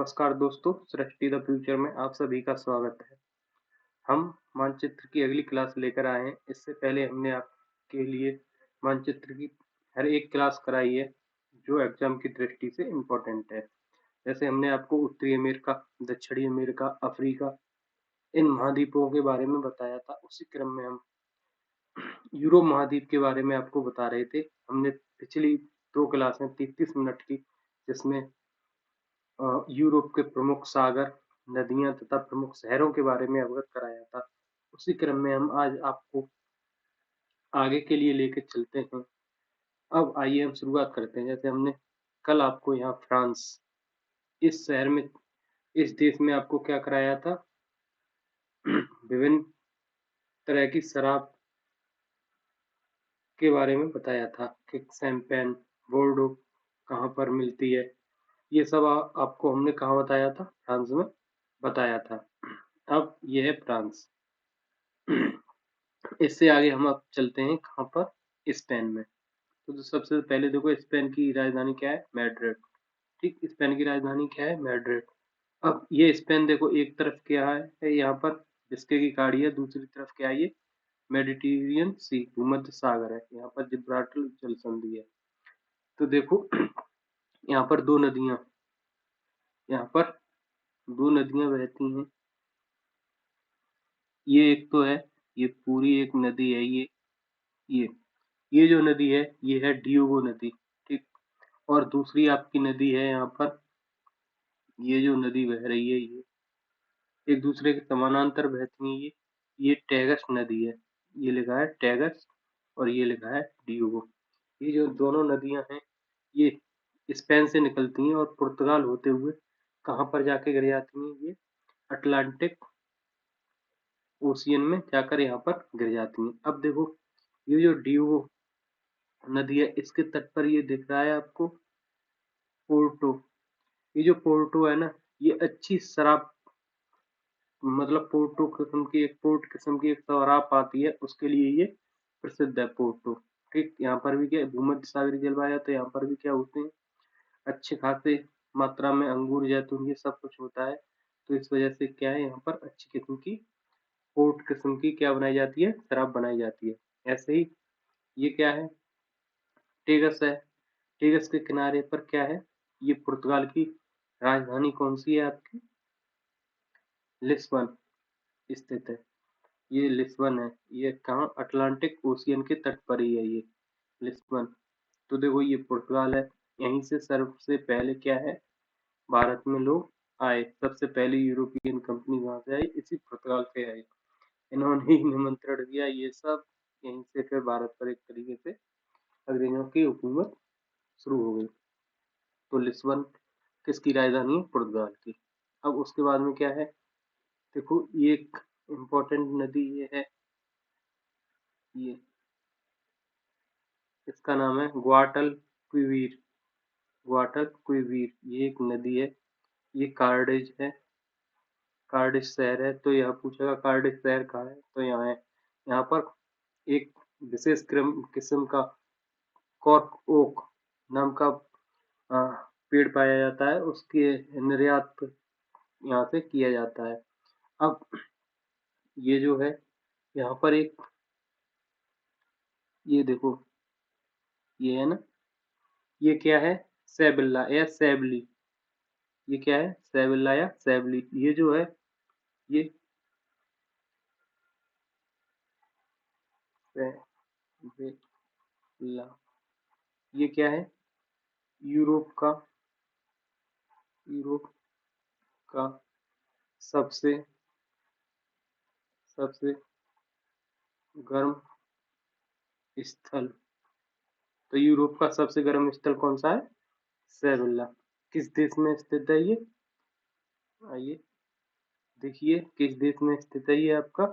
नमस्कार दोस्तों, सृष्टि the future में आप सभी का स्वागत है। हम मानचित्र की अगली क्लास लेकर आए हैं। इससे पहले हमने आपके लिए मानचित्र की हर एक क्लास कराई है जो एग्जाम की दृष्टि से इम्पोर्टेंट है। जैसे हमने आपको उत्तरी अमेरिका, दक्षिणी अमेरिका, अफ्रीका, इन महाद्वीपों के बारे में बताया था। उसी क्रम में हम यूरोप महाद्वीप के बारे में आपको बता रहे थे। हमने पिछली 2 क्लासें 33 मिनट की, जिसमें यूरोप के प्रमुख सागर, नदियाँ तथा प्रमुख शहरों के बारे में अवगत कराया था। उसी क्रम में हम आज आपको आगे के लिए लेके चलते हैं। अब आइए हम शुरुआत करते हैं। जैसे हमने कल आपको यहाँ फ्रांस, इस शहर में, इस देश में आपको क्या कराया था? विभिन्न तरह की शराब के बारे में बताया था कि शैंपेन, बोर्डो कहाँ पर मिलती है। ये सब आपको हमने कहाँ बताया था? फ्रांस में बताया था। अब ये है फ्रांस। इससे आगे हम अब चलते हैं कहाँ पर? स्पेन में। तो सबसे पहले देखो, स्पेन की राजधानी क्या है? मैड्रिड। ठीक, स्पेन की राजधानी क्या है? मैड्रिड। अब ये स्पेन देखो, एक तरफ क्या है यहाँ पर? बिस्के की खाड़ी है, दूसरी तरफ क्या है? ये मेडिटेरियन सी, भूमध्य सागर है। यहाँ पर जिब्राल्टर जल संधि है। तो देखो यहाँ पर दो नदियां, यहाँ पर दो नदियां बहती हैं। ये एक तो है, ये पूरी एक नदी है, ये जो नदी है ये है ड्यूगो नदी। ठीक, और दूसरी आपकी नदी है यहाँ पर, ये जो नदी बह रही है ये एक दूसरे के समानांतर बहती है। ये टैगस नदी है। ये लिखा है टैगस और ये लिखा है ड्यूगो। ये जो दोनों नदियां हैं ये स्पेन से निकलती हैं और पुर्तगाल होते हुए कहाँ पर जाके गिर जाती हैं? ये अटलांटिक ओशियन में जाकर यहाँ पर गिर जाती हैं। अब देखो, ये जो ड्यूगो नदी है इसके तट पर ये दिख रहा है आपको पोर्टो। ये जो पोर्टो है ना, ये अच्छी शराब, मतलब पोर्टो किस्म की एक पोर्ट किस्म की एक शराब आती है, उसके लिए ये प्रसिद्ध है पोर्टो। ठीक, यहाँ पर भी क्या है? भूमध्य सागरीय जलवायु, तो यहाँ पर भी क्या होते हैं? अच्छे खासे मात्रा में अंगूर, जैतून, ये सब कुछ होता है। तो इस वजह से क्या है, यहाँ पर अच्छी किस्म की पोर्ट किस्म की क्या बनाई जाती है? शराब बनाई जाती है। ऐसे ही ये क्या है? टेगस है। टेगस के किनारे पर क्या है? ये पुर्तगाल की राजधानी कौन सी है आपकी? लिस्बन स्थित है। ये लिस्बन है। ये कहाँ? अटलांटिक ओशियन के तट पर ही है ये लिस्बन। तो देखो ये पुर्तगाल है। यहीं से सबसे पहले क्या है? भारत में लोग आए। सबसे पहली यूरोपियन कंपनी वहां से आई, इसी पुर्तगाल से आई। इन्होंने ही निमंत्रण दिया, ये सब यहीं से फिर भारत पर एक तरीके से अंग्रेजों की हुकूमत शुरू हो गई। तो लिस्बन किसकी राजधानी है? पुर्तगाल की। अब उसके बाद में क्या है? देखो ये एक इम्पोर्टेंट नदी ये है, ये इसका नाम है ग्वाटलक्विवीर। ग्वाटलक्विवीर ये एक नदी है। ये कार्डिज है, कार्डिज शहर है। तो यह पूछेगा कार्डिज शहर कहाँ है? तो यहाँ है। यहाँ पर एक विशेष किस्म का कॉर्क ओक नाम का पेड़ पाया जाता है, उसके निर्यात यहाँ से किया जाता है। अब ये जो है यहाँ पर एक, ये देखो ये है ना, ये क्या है? सैबिल्ला या सैबली। ये क्या है? सैबिल्ला या सैबली। ये जो है ये सैबिल्ला, ये क्या है? यूरोप का, यूरोप का सबसे सबसे गर्म स्थल। तो यूरोप का सबसे गर्म स्थल कौन सा है? सैबिल्ला। किस देश में स्थित है ये? आइए देखिए, किस देश में स्थित है ये आपका?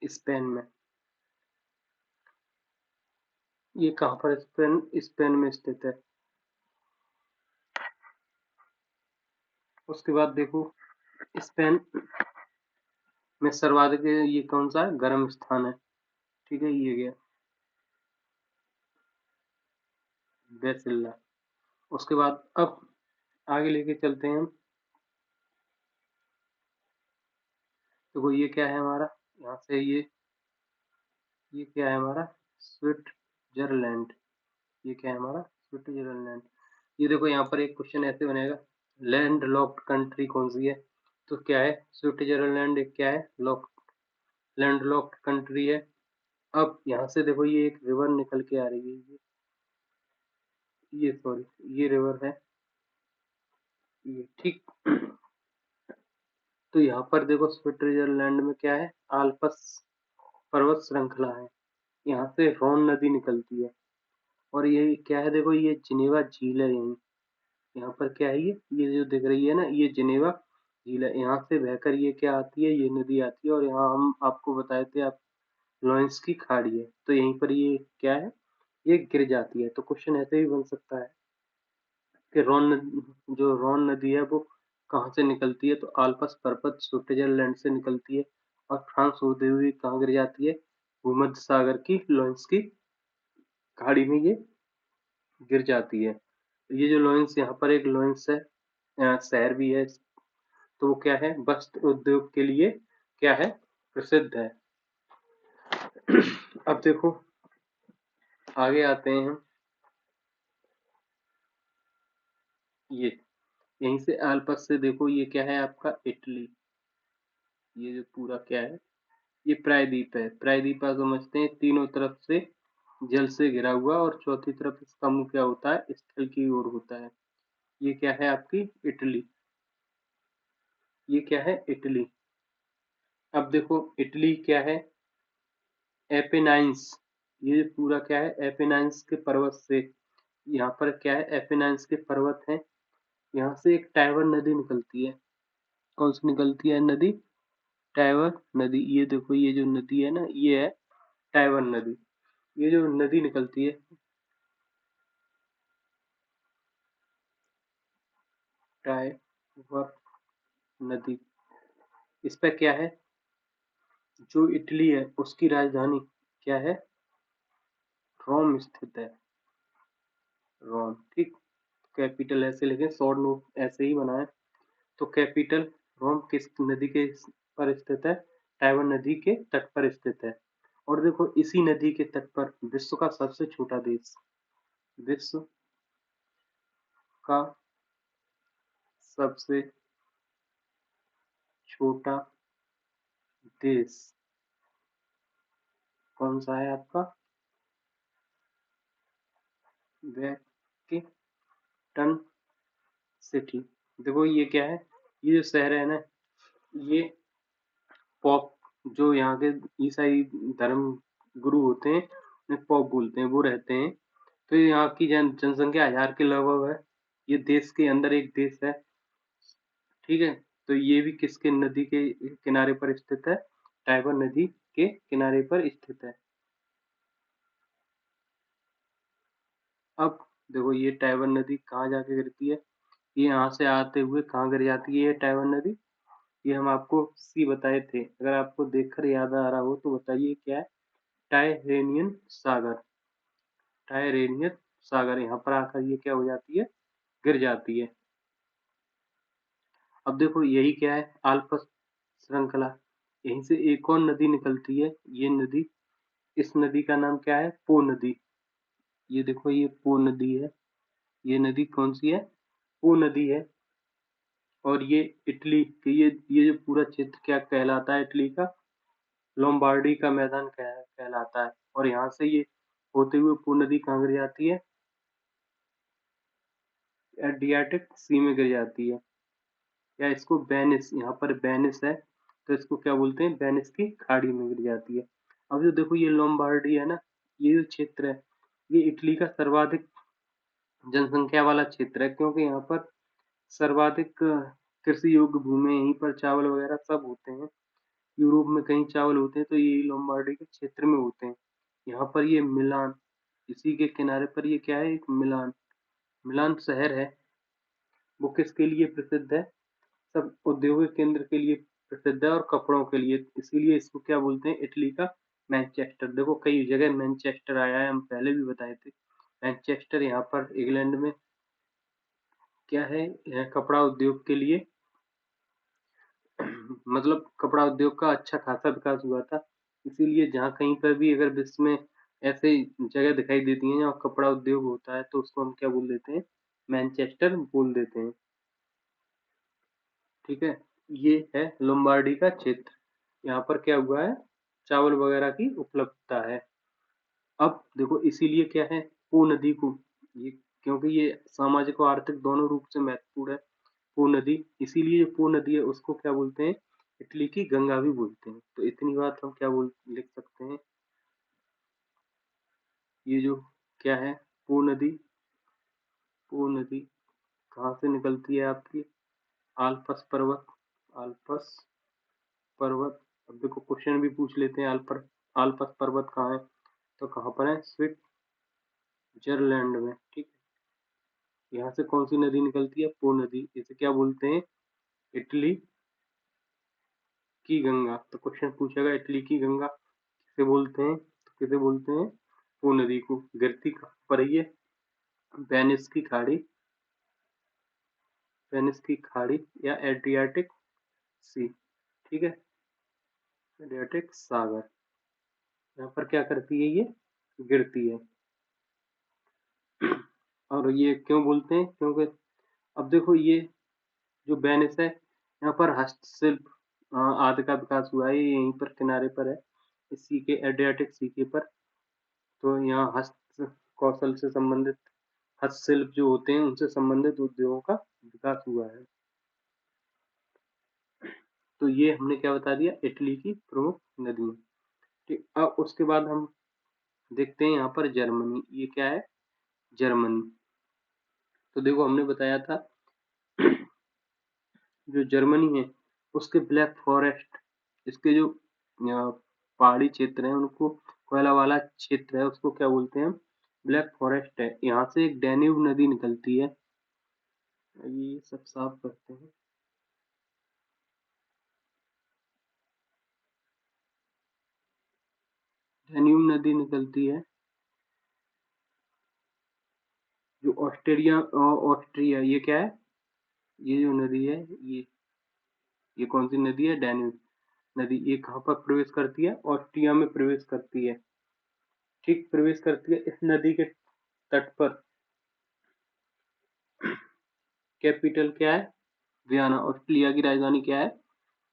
स्पेन में। ये कहाँ पर? स्पेन, स्पेन में स्थित है। उसके बाद देखो, स्पेन में सर्वाधिक ये कौन सा है? गर्म स्थान है। ठीक है, ये गया बेसिल्ला। उसके बाद अब आगे लेके चलते हैं हम। देखो ये क्या है हमारा, यहाँ से ये क्या है हमारा, स्विट्जरलैंड। ये क्या है हमारा, स्विट्जरलैंड। ये देखो यहाँ पर एक क्वेश्चन ऐसे बनेगा, लैंड लॉक्ड कंट्री कौन सी है, तो क्या है, स्विट्जरलैंड एक क्या है, लैंड लॉक्ड कंट्री है। अब यहाँ से देखो ये एक रिवर निकल के आ रही है, ये सॉरी ये रिवर है, ये ठीक। तो यहाँ पर देखो स्विट्जरलैंड में क्या है, आल्प्स पर्वत श्रृंखला है, यहाँ से रोन नदी निकलती है। और ये क्या है, देखो ये जिनेवा झील है, यही यहाँ पर क्या है, ये जो दिख रही है ना, ये जिनेवा झील है, यहाँ से बहकर ये क्या आती है, ये नदी आती है। और यहाँ हम आपको बताए थे, आप लॉरेंस की खाड़ी है, तो यहीं पर ये क्या है, ये गिर जाती है। तो क्वेश्चन ऐसे भी बन सकता है कि जो रोन नदी है वो कहाँ से निकलती है, तो आल्प्स पर्वत स्विट्जरलैंड से निकलती है, और फ्रांस होते हुए कहाँ गिर जाती है, भूमध्य सागर की लॉरेंस की खाड़ी में ये गिर जाती है। ये जो लॉरेंस, यहाँ पर एक लॉरेंस है, शहर भी है, तो वो क्या है, वस्त्र उद्योग के लिए क्या है, प्रसिद्ध है। अब देखो आगे आते हैं हम, ये यहीं से आल्प्स से देखो ये क्या है आपका, इटली। ये जो पूरा क्या है, ये प्रायद्वीप है। प्रायद्वीप आप समझते हैं, तीनों तरफ से जल से घिरा हुआ, और चौथी तरफ इसका मुंह क्या होता है, स्थल की ओर होता है। ये क्या है आपकी, इटली। ये क्या है, इटली। अब देखो इटली क्या है, एपेनाइन्स। ये पूरा क्या है, एपेनाइन्स के पर्वत से, यहाँ पर क्या है, एपेनाइन्स के पर्वत हैं, यहाँ से एक टाइबर नदी निकलती है। कौन सी निकलती है नदी, टाइबर नदी। ये देखो ये जो नदी है ना, ये है टाइबर नदी। ये जो नदी निकलती है, टाइबर नदी, इस पे क्या है, जो इटली है उसकी राजधानी क्या है, रोम स्थित है, रोम, ठीक। कैपिटल ऐसे लिखे, शॉर्ट नोट ऐसे ही बनाए। तो कैपिटल रोम किस नदी के पर स्थित है, टाइबर नदी के तट पर स्थित है। और देखो इसी नदी के तट पर विश्व का सबसे छोटा देश, विश्व का सबसे छोटा देश कौन सा है आपका, वेटिकन सिटी। देखो ये क्या है, ये जो शहर है ना, ये पॉप, जो यहाँ के ईसाई धर्म गुरु होते हैं, उन्हें पॉप बोलते हैं, वो रहते हैं। तो ये यहाँ की जनसंख्या 1000 के लगभग है। ये देश के अंदर एक देश है, ठीक है। तो ये भी किसके नदी के किनारे पर स्थित है, टाइबर नदी के किनारे पर स्थित है। अब देखो ये टाइबर नदी कहाँ जाके गिरती है, ये यहाँ से आते हुए कहाँ गिर जाती है ये टाइबर नदी, ये हम आपको सी बताए थे। अगर आपको देखकर याद आ रहा हो तो बताइए क्या है, टायरेनियन सागर, टायरेनियन सागर यहाँ पर आकर ये क्या हो जाती है, गिर जाती है। अब देखो यही क्या है, आल्प्स श्रृंखला, यहीं से एक और नदी निकलती है, ये नदी, इस नदी का नाम क्या है, पो नदी। ये देखो ये पो नदी है, ये नदी कौन सी है, पो नदी है। और ये इटली के, ये जो पूरा क्षेत्र क्या कहलाता है, इटली का लोम्बार्डी का मैदान कहलाता है। और यहाँ से ये होते हुए पो नदी कहाँ गिर जाती है, एड्रियाटिक सी में गिर जाती है, या इसको वेनिस, यहाँ पर वेनिस है तो इसको क्या बोलते हैं, वेनिस की खाड़ी में गिर जाती है। अब जो देखो ये लोम्बार्डी है ना, ये जो क्षेत्र है, ये इटली का सर्वाधिक जनसंख्या वाला क्षेत्र है, क्योंकि यहाँ पर सर्वाधिक कृषि योग्य भूमि है, यहीं पर चावल वगैरह सब होते हैं। यूरोप में कहीं चावल होते हैं तो ये लोम्बार्डी के क्षेत्र में होते हैं। यहाँ पर ये मिलान, इसी के किनारे पर ये क्या है, एक मिलान, मिलान शहर है, वो किसके लिए प्रसिद्ध है, सब औद्योगिक केंद्र के लिए प्रसिद्ध है, और कपड़ों के लिए, इसीलिए इसको क्या बोलते हैं, इटली का मैनचेस्टर। देखो कई जगह मैनचेस्टर आया है, हम पहले भी बताए थे। मैनचेस्टर यहाँ पर इंग्लैंड में क्या है, कपड़ा उद्योग के लिए मतलब कपड़ा उद्योग का अच्छा खासा विकास हुआ था। इसीलिए जहाँ कहीं पर भी अगर विश्व में ऐसे जगह दिखाई देती हैं जहाँ कपड़ा उद्योग होता है तो उसको हम क्या बोल देते हैं, मैनचेस्टर बोल देते हैं। ठीक है, ये है लोम्बार्डी का क्षेत्र। यहाँ पर क्या हुआ है, चावल वगैरह की उपलब्धता है। अब देखो इसीलिए क्या है, पो नदी को ये, क्योंकि ये सामाजिक और आर्थिक दोनों रूप से महत्वपूर्ण है, पो नदी, इसीलिए जो पो नदी है उसको क्या बोलते हैं, इटली की गंगा भी बोलते हैं। तो इतनी बात हम क्या बोल लिख सकते हैं, ये जो क्या है, पो नदी, पो नदी कहाँ से निकलती है आपकी, आल्पस पर्वत, आल्पस पर्वत। अब देखो क्वेश्चन भी पूछ लेते हैं, आल्पस पर्वत कहाँ है, तो कहाँ पर है, स्विट्जरलैंड में। ठीक है, यहाँ से कौन सी नदी निकलती है, पो नदी, इसे क्या बोलते हैं, इटली की गंगा। तो क्वेश्चन पूछेगा इटली की गंगा किसे बोलते हैं, तो किसे बोलते हैं, पो नदी को। गिरती कहाँ पर है ये, वेनिस की खाड़ी, वेनिस की खाड़ी या एड्रियाटिक सी। ठीक है, एड्रियाटिक सागर, यहाँ पर क्या करती है ये, गिरती है। और ये क्यों बोलते हैं, क्योंकि अब देखो ये जो वेनिस है, यहाँ पर हस्तशिल्प आदि का विकास हुआ है, ये यहीं पर किनारे पर है, इस सी के, एड्रियाटिक सी के पर। तो यहाँ हस्त कौशल से संबंधित, हस्तशिल्प जो होते हैं उनसे संबंधित उद्योगों का विकास हुआ है। तो ये हमने क्या बता दिया, इटली की प्रमुख नदियां। ठीक, अब उसके बाद हम देखते हैं यहाँ पर जर्मनी, ये क्या है, जर्मनी। तो देखो हमने बताया था जो जर्मनी है उसके ब्लैक फॉरेस्ट, इसके जो पहाड़ी क्षेत्र है उनको, कोयला वाला क्षेत्र है उसको क्या बोलते हैं, ब्लैक फॉरेस्ट है। यहाँ से एक डैन्यूब नदी निकलती है, ये सब साफ करते हैं। डैन्यूब नदी निकलती है जो ऑस्ट्रेलिया, ऑस्ट्रिया, ये क्या है, ये जो नदी है, ये कौन सी नदी है, डैन्यूब नदी। ये कहाँ पर प्रवेश करती है, ऑस्ट्रिया में प्रवेश करती है। ठीक, प्रवेश करती है इस नदी के तट पर। कैपिटल क्या है, वियना, ऑस्ट्रिया की राजधानी क्या है,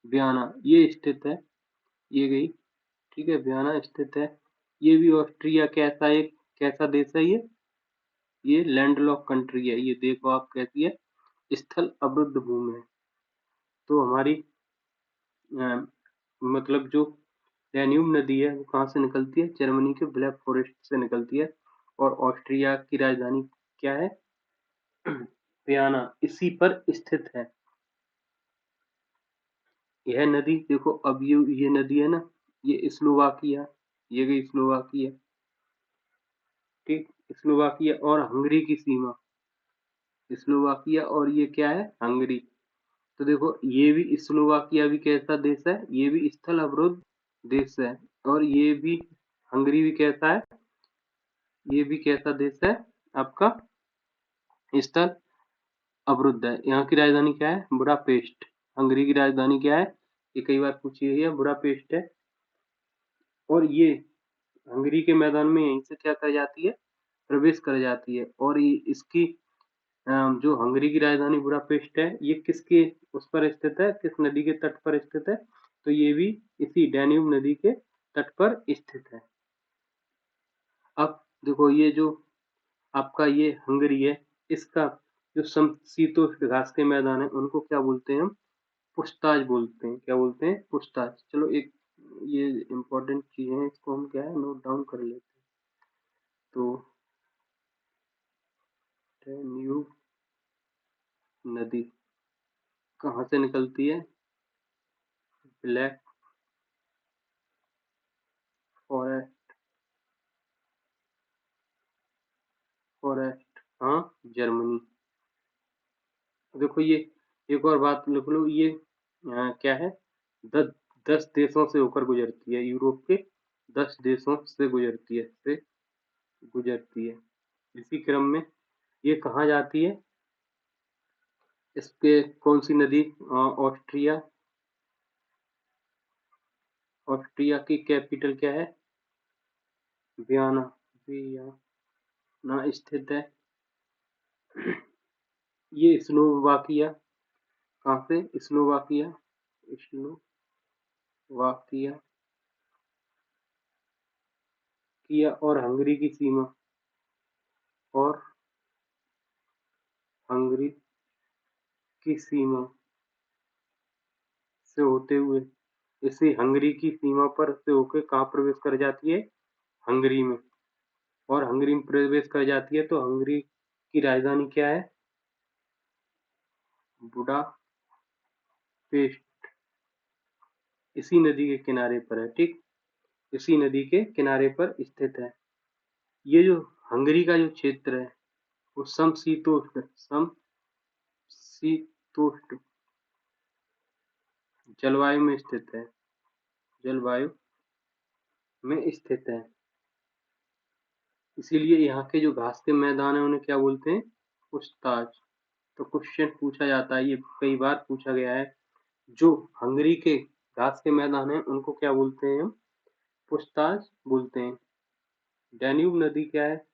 वियना, ये स्थित है, ये गई। ठीक है, वियना स्थित है। ये भी ऑस्ट्रिया कैसा, एक कैसा देश है ये लैंडलॉक कंट्री है, ये देखो आप कैसी है, स्थल अवरुद्ध भूमि है। तो हमारी मतलब जो डैन्यूब नदी है वो कहाँ से निकलती है, जर्मनी के ब्लैक फॉरेस्ट से निकलती है। और ऑस्ट्रिया की राजधानी क्या है, वियना, इसी पर स्थित है यह नदी। देखो अब ये नदी है ना, ये स्लोवाकिया, ये गई स्लोवाकिया। ठीक, स्लोवाकिया और हंगरी की सीमा, स्लोवाकिया और ये क्या है, हंगरी। तो देखो ये भी, स्लोवाकिया भी कैसा देश है, ये भी स्थल अवरोध देश है। और ये भी, हंगरी भी कैसा है, ये भी कैसा देश है आपका, स्थल अवरुद्ध है। यहाँ की राजधानी क्या है, बुडापेस्ट। हंगरी की राजधानी क्या है, ये कई बार पूछी गई है, बुडापेस्ट है। और ये हंगरी के मैदान में यहीं से क्या कर जाती है, प्रवेश कर जाती है। और ये इसकी जो हंगरी की राजधानी बुडापेस्ट है, ये किसके उस पर स्थित है, किस नदी के तट पर स्थित है, तो ये भी इसी डैन्यूब नदी के तट पर स्थित है। अब देखो ये जो आपका ये हंगरी है, इसका जो समशीतोष्ण घास के मैदान है उनको क्या बोलते हैं हम, पुछताछ बोलते हैं। क्या बोलते हैं, पूछताछ। चलो एक ये इम्पोर्टेंट चीज है, इसको हम क्या है, नोट डाउन कर लेते हैं। तो डैन्यूब नदी कहाँ से निकलती है, ब्लैक फॉरेस्ट, फॉरेस्ट, हाँ, जर्मनी। देखो ये एक और बात लिख लो, ये क्या है, 10 देशों से होकर गुजरती है, यूरोप के 10 देशों से गुजरती है, से गुजरती है। इसी क्रम में ये कहाँ जाती है, इसके कौन सी नदी? ऑस्ट्रिया। ऑस्ट्रिया की कैपिटल क्या है? वियना। वियना स्थित है। ये स्लोवाकिया। कहाँ पे? स्लोवाकिया। स्लोवाकिया किया और हंगरी की सीमा। और हंगरी की सीमा से होते हुए इसी हंगरी की सीमा पर से होकर कहाँ प्रवेश कर जाती है? हंगरी में। और हंगरी में प्रवेश कर जाती है तो हंगरी की राजधानी क्या है? बुडापेस्ट। इसी नदी के किनारे पर है, ठीक। इसी नदी के किनारे पर स्थित है। ये जो हंगरी का जो क्षेत्र है वो समशीतोष्ण जलवायु में स्थित है। जलवायु में स्थित है। इसीलिए यहाँ के जो घास के मैदान है उन्हें क्या बोलते हैं? पुछताछ। तो क्वेश्चन पूछा जाता है, ये कई बार पूछा गया है। जो हंगरी के घास के मैदान है उनको क्या बोलते हैं हम? पुछताछ बोलते हैं। डैन्यूब नदी क्या है?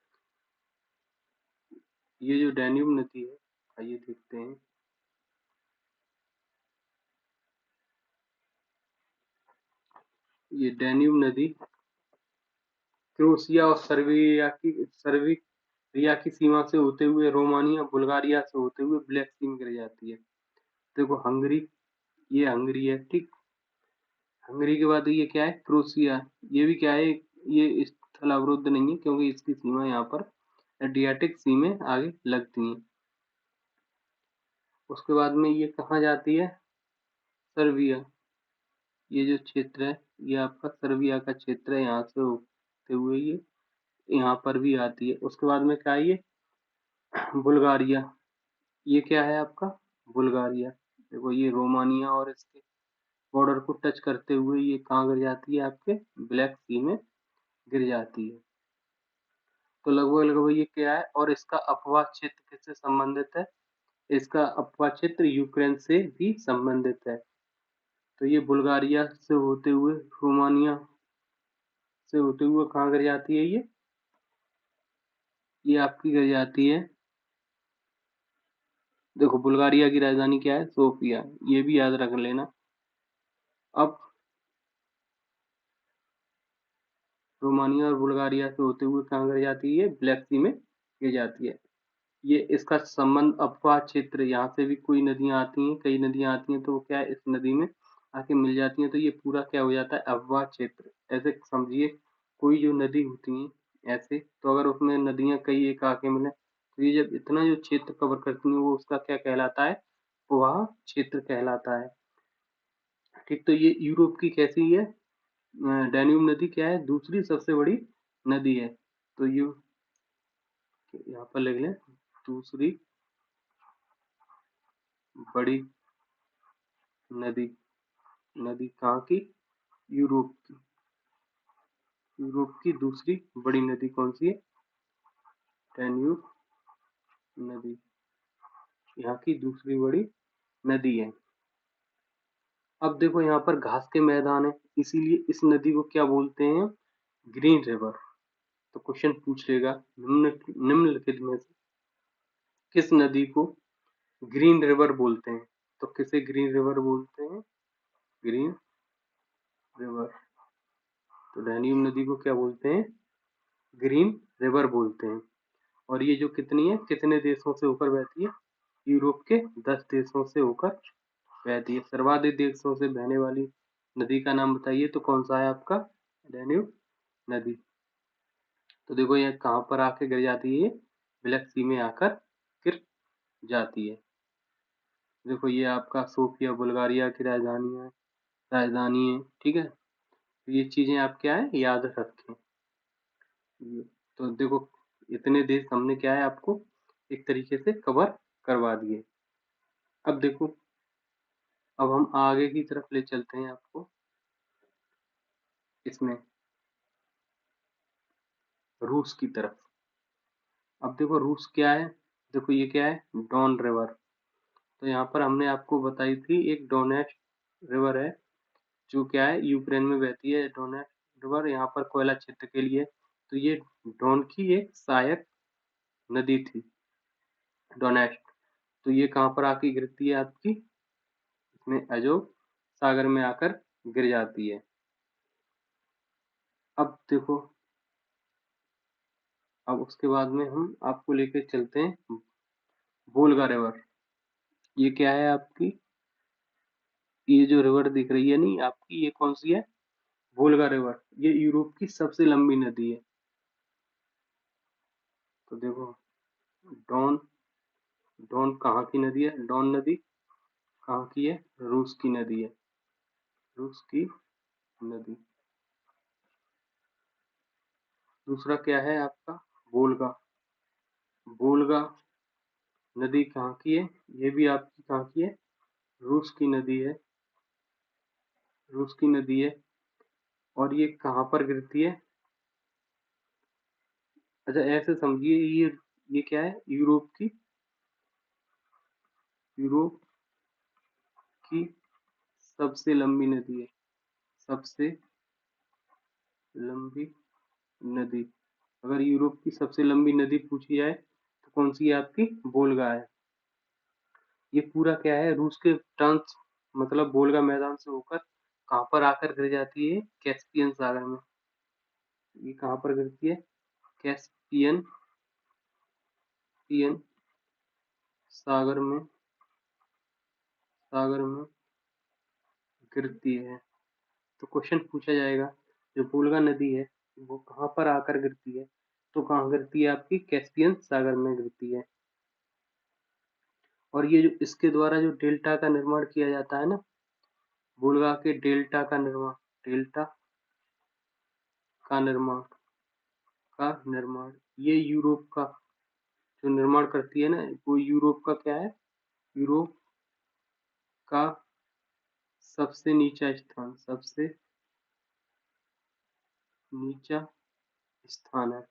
ये जो डैन्यूब नदी है, आइए देखते हैं। ये डैन्यूब नदी क्रोएशिया और सर्बिया की सीमा से होते हुए रोमानिया बुल्गारिया से होते हुए ब्लैक सी में गिर जाती है। देखो हंगरी, ये हंगरी है, ठीक। हंगरी के बाद ये क्या है? क्रोएशिया। ये भी क्या है? ये स्थल अवरुद्ध नहीं है क्योंकि इसकी सीमा यहाँ पर एड्रियाटिक सी में आगे लगती है। उसके बाद में ये कहाँ जाती है? सर्बिया। ये जो क्षेत्र है ये आपका सर्बिया का क्षेत्र है, यहाँ से होते हुए ये यहाँ पर भी आती है। उसके बाद में क्या है? ये बुल्गारिया। ये क्या है आपका? बुल्गारिया। देखो ये रोमानिया और इसके बॉर्डर को टच करते हुए ये कहाँ गिर जाती है? आपके ब्लैक सी में गिर जाती है। तो लगभग लगभग ये क्या है? और इसका अपवाह क्षेत्र किससे संबंधित है? इसका अपवाह क्षेत्र यूक्रेन से भी संबंधित है। तो ये बुल्गारिया से होते हुए रोमानिया से होते हुए कहाँ गिर जाती है? ये आपकी गिर जाती है। देखो बुल्गारिया की राजधानी क्या है? सोफिया। ये भी याद रख लेना। अब रोमानिया और बुल्गारिया से होते हुए कहाँ गिर जाती है? ब्लैक सी में गिर जाती है। ये इसका संबंध अपवाह क्षेत्र, यहाँ से भी कोई नदियां आती हैं, कई नदियां आती हैं तो वो क्या है? इस नदी में आके मिल जाती हैं, तो ये पूरा क्या हो जाता है? अपवाह क्षेत्र। ऐसे समझिए कोई जो नदी होती है ऐसे, तो अगर उसमें नदियां कई एक आके मिले तो ये जब इतना जो क्षेत्र कवर करती है वो उसका क्या कहलाता है? अपवाह क्षेत्र कहलाता है, ठीक। तो ये यूरोप की कैसी है? डैन्यूब नदी क्या है? दूसरी सबसे बड़ी नदी है। तो ये यहाँ पर लिख लें, दूसरी बड़ी नदी। नदी कहाँ की? यूरोप की। यूरोप की दूसरी बड़ी नदी कौन सी है? डैन्यूब नदी यहाँ की दूसरी बड़ी नदी है। अब देखो यहाँ पर घास के मैदान है, इसीलिए इस नदी को क्या बोलते हैं? Green river. तो क्वेश्चन पूछ लेगा निम्नलिखित में से किस नदी को ग्रीन रिवर बोलते हैं? तो किसे ग्रीन रिवर बोलते हैं? Green river. तो डैन्यूब नदी को क्या बोलते हैं? ग्रीन रिवर बोलते हैं। और ये जो कितनी है, कितने देशों से होकर बहती है? यूरोप के 10 देशों से होकर बहती है। सर्वाधिक देशों से बहने वाली नदी का नाम बताइए, तो कौन सा है आपका? डैन्यूब नदी। तो देखो ये कहाँ पर आके गिर जाती है? ब्लैक सी में आकर गिर जाती है। देखो ये आपका सोफिया बुल्गारिया की राजधानी है, ठीक है। तो ये चीजें आप क्या है? याद रखें। तो देखो इतने देश हमने क्या है आपको एक तरीके से कवर करवा दिए। अब देखो, अब हम आगे की तरफ ले चलते हैं आपको। इसमें रूस की तरफ। अब देखो रूस क्या है? देखो ये क्या है? डॉन रिवर। तो यहाँ पर हमने आपको बताई थी एक डोनेट रिवर है, जो क्या है यूक्रेन में बहती है। डोनेट रिवर यहाँ पर कोयला क्षेत्र के लिए, तो ये डोन की एक सहायक नदी थी, डोनेट। तो ये कहाँ पर आके गिरती है आपकी, इसमें अजोव सागर में आकर गिर जाती है। अब देखो, अब उसके बाद में हम आपको लेके चलते हैं वोल्गा रिवर। ये क्या है आपकी, ये जो रिवर दिख रही है नहीं आपकी, ये कौन सी है, वोल्गा रिवर। ये यूरोप की सबसे लंबी नदी है। तो देखो, डॉन, डॉन कहाँ की नदी है, डॉन नदी कहाँ की है, रूस की नदी है, रूस की नदी। दूसरा क्या है आपका, वोल्गा। वोल्गा नदी कहाँ की है, ये भी आपकी कहाँ की है, रूस की नदी है, रूस की नदी है। और ये कहाँ पर गिरती है, अच्छा ऐसे समझिए, ये क्या है, यूरोप की, यूरोप की सबसे लंबी नदी है, सबसे लंबी नदी। अगर यूरोप की सबसे लंबी नदी पूछी जाए तो कौन सी है आपकी, वोल्गा है। ये पूरा क्या है, रूस के ट्रांस मतलब वोल्गा मैदान से होकर कहाँ पर आकर गिर जाती है, कैस्पियन सागर में। ये कहाँ पर गिरती है, कैस्पियन, पियन सागर में, सागर में गिरती है। तो क्वेश्चन पूछा जाएगा, जो वोल्गा नदी है वो कहाँ पर आकर गिरती है, तो कहाँ गिरती है आपकी, कैस्पियन सागर में गिरती है। और ये जो इसके द्वारा जो डेल्टा का निर्माण किया जाता है ना, वोल्गा के डेल्टा का निर्माण, डेल्टा का निर्माण, का निर्माण, ये यूरोप का जो निर्माण करती है ना, वो यूरोप का क्या है, यूरोप का सबसे नीचा स्थान, सबसे नीचा स्थान है।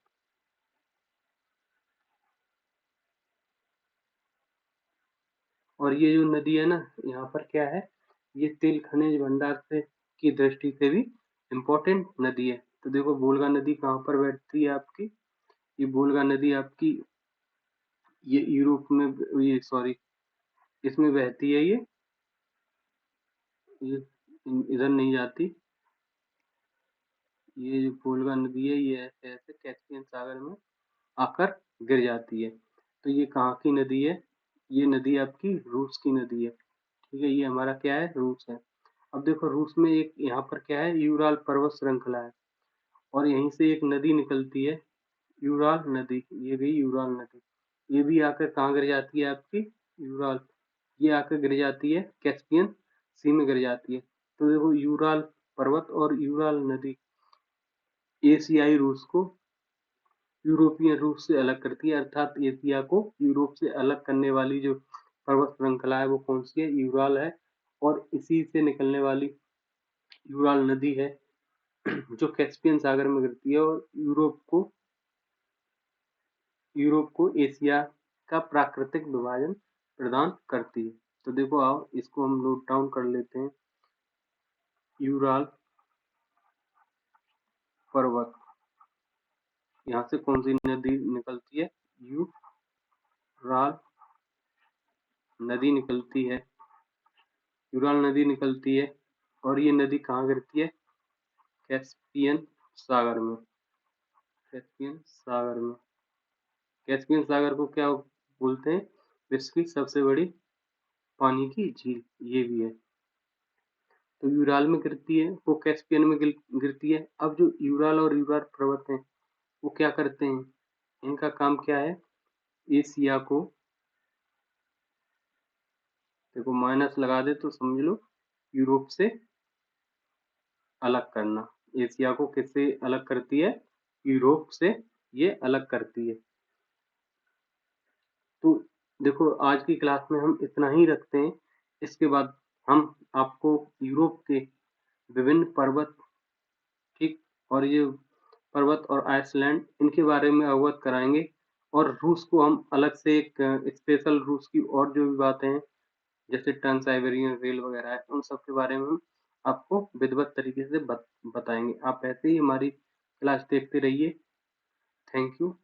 और ये जो नदी है ना, यहाँ पर क्या है, ये तेल खनिज भंडार से की दृष्टि से भी इम्पोर्टेंट नदी है। तो देखो, वोल्गा नदी कहाँ पर बैठती है आपकी, ये वोल्गा नदी आपकी, ये यूरोप में, ये सॉरी, इसमें बहती है ये इधर नहीं जाती। ये जो वोल्गा नदी है ये ऐसे ऐसे कैस्पियन सागर में आकर गिर जाती है। तो ये कहाँ की नदी है, ये नदी आपकी रूस की नदी है। ठीक है, ये हमारा क्या है, रूस है। अब देखो, रूस में एक यहाँ पर क्या है, यूराल पर्वत श्रृंखला है, और यहीं से एक नदी निकलती है, यूराल नदी। ये भी यूराल नदी, ये भी आकर कहाँ गिर जाती है आपकी, यूराल, ये आकर गिर जाती है कैस्पियन सी में गिर जाती है। तो देखो, यूराल पर्वत और यूराल नदी एशियाई रूस को यूरोपियन रूस से अलग करती है, अर्थात एशिया को यूरोप से अलग करने वाली जो पर्वत श्रृंखला है वो कौन सी है, यूराल है। और इसी से निकलने वाली यूराल नदी है जो कैस्पियन सागर में गिरती है और यूरोप को एशिया का प्राकृतिक विभाजन प्रदान करती है। तो देखो, आओ इसको हम नोट डाउन कर लेते हैं, यूराल पर्वत, यहाँ से कौन सी नदी निकलती है, यूराल नदी निकलती है, यूराल नदी निकलती है। और ये नदी कहाँ गिरती है, कैस्पियन सागर में, कैस्पियन सागर में। कैस्पियन सागर को क्या बोलते हैं, विश्व की सबसे बड़ी पानी की झील, ये भी है। तो यूराल में गिरती है, वो कैस्पियन में गिरती है। अब जो यूराल और यूराल पर्वत हैं वो क्या करते हैं, इनका काम क्या है, एशिया को, देखो माइनस लगा दे तो समझ लो, यूरोप से अलग करना। एशिया को किससे अलग करती है, यूरोप से ये अलग करती है। तो देखो, आज की क्लास में हम इतना ही रखते हैं। इसके बाद हम आपको यूरोप के विभिन्न पर्वत, ठीक, और ये पर्वत और आइसलैंड, इनके बारे में अवगत कराएंगे। और रूस को हम अलग से एक स्पेशल, रूस की और जो भी बातें हैं जैसे ट्रांस साइबेरियन रेल वगैरह है, उन सब के बारे में हम आपको विधिवत तरीके से बताएँगे। आप ऐसे ही हमारी क्लास देखते रहिए। Thank you.